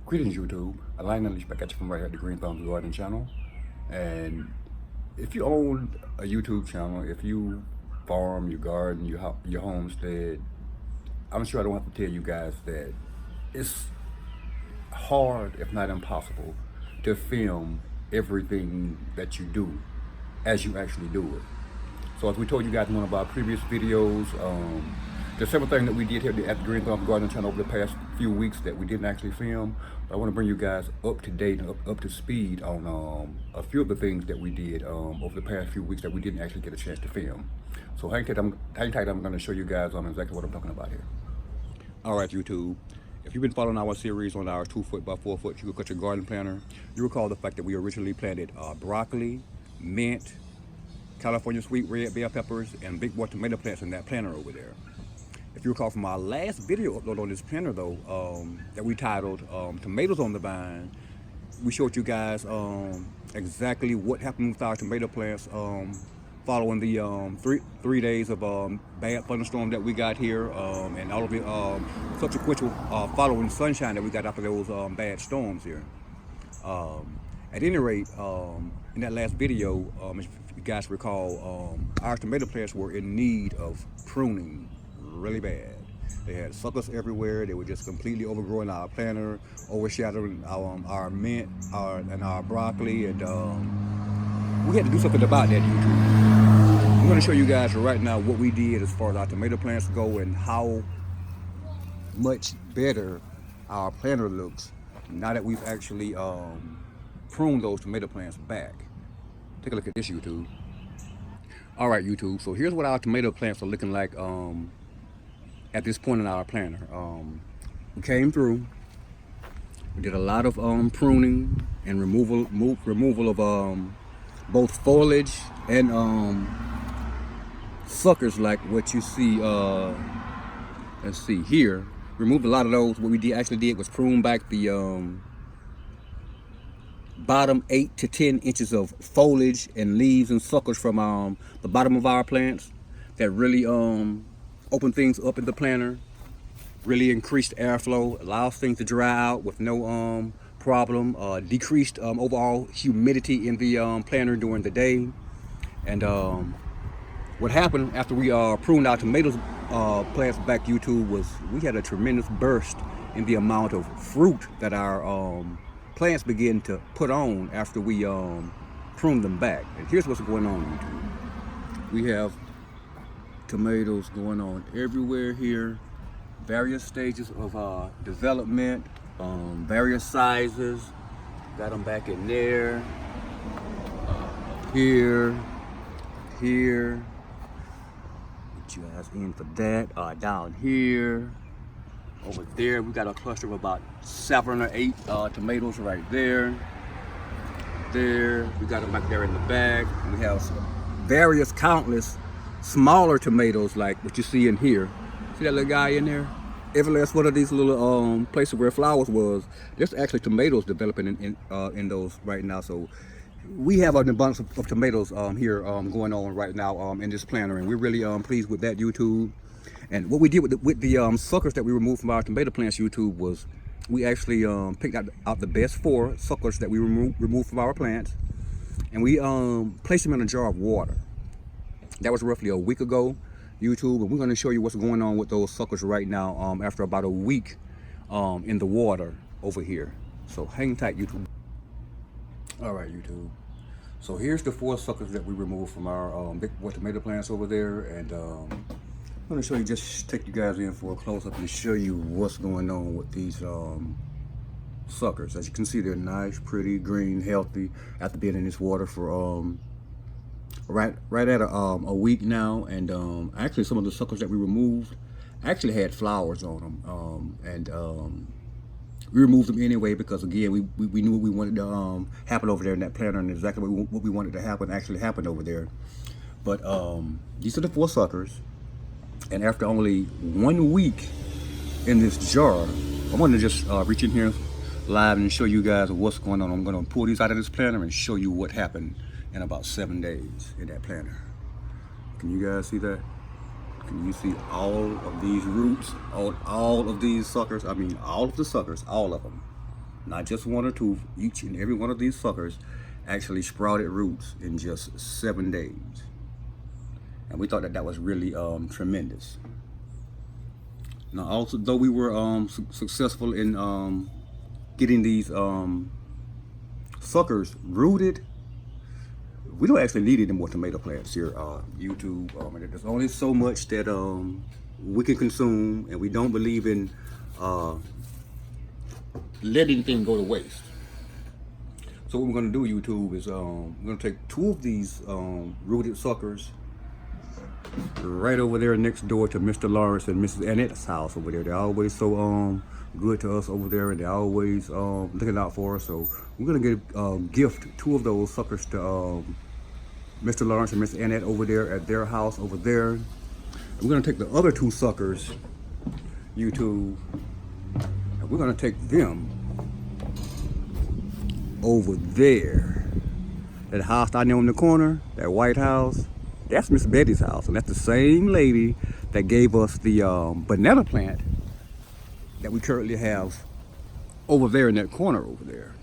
Greetings YouTube, Alain Unleashed back at you from right here at the Green Thumbs Garden channel. And if you own a YouTube channel, if you farm, you garden, your homestead, I'm sure I don't have to tell you guys that it's hard, if not impossible, to film everything that you do as you actually do it. So as we told you guys in one of our previous videos, there's several things that we did here at the Green Thumb Garden channel over the past few weeks that we didn't actually film. But I want to bring you guys up to date and up to speed on a few of the things that we did over the past few weeks that we didn't actually get a chance to film. So hang tight, I'm going to show you guys exactly what I'm talking about here. All right, YouTube. If you've been following our series on our 2-foot by 4-foot sugar culture garden planter, you recall the fact that we originally planted broccoli, mint, California sweet red bell peppers, and big boy tomato plants in that planter over there. If you recall from our last video upload on this planter though, that we titled Tomatoes on the Vine, we showed you guys exactly what happened with our tomato plants following the three days of bad thunderstorm that we got here, and all of the subsequent following sunshine that we got after those bad storms here. At any rate, in that last video, if you guys recall, our tomato plants were in need of pruning really bad. They had suckers everywhere. They were just completely overgrowing our planter, overshadowing our mint and our broccoli, and we had to do something about that, YouTube. I'm going to show you guys right now what we did as far as our tomato plants go and how much better our planter looks now that we've actually prune those tomato plants back. Take a look at this, YouTube. All right, YouTube. So here's what our tomato plants are looking like at this point in our planter. We came through. We did a lot of pruning and removal of both foliage and suckers, like what you see. Let's see here. Removed a lot of those. What we actually did was prune back the bottom 8 to 10 inches of foliage and leaves and suckers from the bottom of our plants that really open things up in the planter, really increased airflow, allows things to dry out with no problem, decreased overall humidity in the planter during the day. And what happened after we pruned our tomatoes plants back, YouTube, was we had a tremendous burst in the amount of fruit that our plants begin to put on after we prune them back. And here's what's going on, YouTube. We have tomatoes going on everywhere here, various stages of development, various sizes. Got them back in there, here. Put you guys in for that. Down here. Over there, we got a cluster of about 7 or 8 tomatoes right there. There, we got them back there in the back. We have some various countless smaller tomatoes like what you see in here. See that little guy in there? Every last one of these little places where flowers was, there's actually tomatoes developing in those right now. So we have an abundance of tomatoes here going on right now in this planter, and we're really pleased with that, YouTube. And what we did with the suckers that we removed from our tomato plants, YouTube, was we actually picked out the best 4 suckers that we removed from our plants, and we placed them in a jar of water. That was roughly a week ago, YouTube, and we're going to show you what's going on with those suckers right now after about a week in the water over here. So hang tight, YouTube. All right, YouTube. So here's the 4 suckers that we removed from our big boy tomato plants over there, and I'm going to show you, just take you guys in for a close-up and show you what's going on with these suckers. As you can see, they're nice, pretty, green, healthy after being in this water for right at a week now. And actually some of the suckers that we removed actually had flowers on them, and we removed them anyway because, again, we knew what we wanted to happen over there in that planter, and exactly what we wanted to happen actually happened over there. But these are the 4 suckers. And after only 1 week in this jar, I want to just reach in here live and show you guys what's going on. I'm going to pull these out of this planter and show you what happened in about 7 days in that planter. Can you guys see that? Can you see all of these roots, all of these suckers? I mean, all of the suckers, all of them. not just one or two. Each and every one of these suckers actually sprouted roots in just 7 days. And we thought that that was really tremendous. Now, also, though we were successful in getting these suckers rooted, we don't actually need any more tomato plants here, YouTube. There's only so much that we can consume, and we don't believe in letting anything go to waste. So what we're going to do, YouTube, is we're going to take 2 of these rooted suckers right over there next door to Mr. Lawrence and Mrs. Annette's house over there. They're always so good to us over there, and they're always looking out for us. So we're going to gift 2 of those suckers to Mr. Lawrence and Miss Annette over there at their house over there. And we're going to take the other 2 suckers, YouTube, and we're going to take them over there. That house down there in the corner, that white house, that's Miss Betty's house. And that's the same lady that gave us the banana plant that we currently have over there in that corner over there.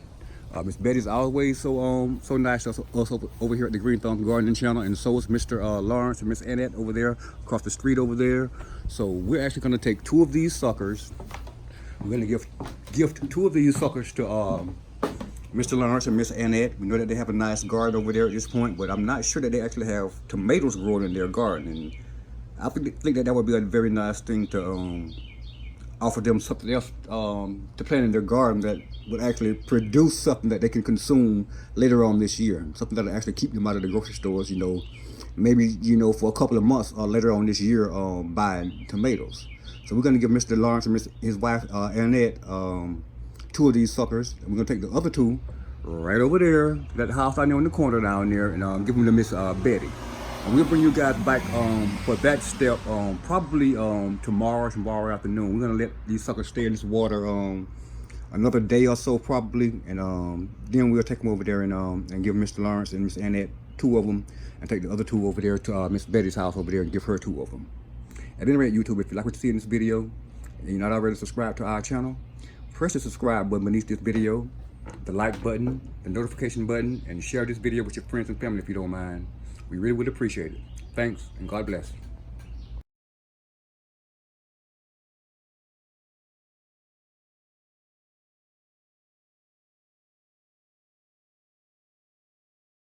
Miss Betty's always so nice to us over here at the Green Thumb Gardening Channel, and so is Mr. Lawrence and Miss Annette over there across the street over there. So we're actually going to take 2 of these suckers. We're going to gift 2 of these suckers to Mr. Lawrence and Miss Annette. We know that they have a nice garden over there at this point, but I'm not sure that they actually have tomatoes growing in their garden. And I think that would be a very nice thing to offer them something else to plant in their garden that would actually produce something that they can consume later on this year. Something that will actually keep them out of the grocery stores, maybe, for a couple of months or later on this year buying tomatoes. So we're going to give Mr. Lawrence and his wife Annette 2 of these suckers. And we're going to take the other 2 right over there, that house down there in the corner down there, and give them to Miss Betty. And we'll bring you guys back for that step probably tomorrow afternoon. We're going to let these suckers stay in this water another day or so probably, and then we'll take them over there and give Mr. Lawrence and Miss Annette 2 of them, and take the other 2 over there to Miss Betty's house over there and give her 2 of them. At any rate, YouTube, if you like what you see in this video, and you're not already subscribed to our channel, press the subscribe button beneath this video, the like button, the notification button, and share this video with your friends and family if you don't mind. We really would appreciate it. Thanks, and God bless.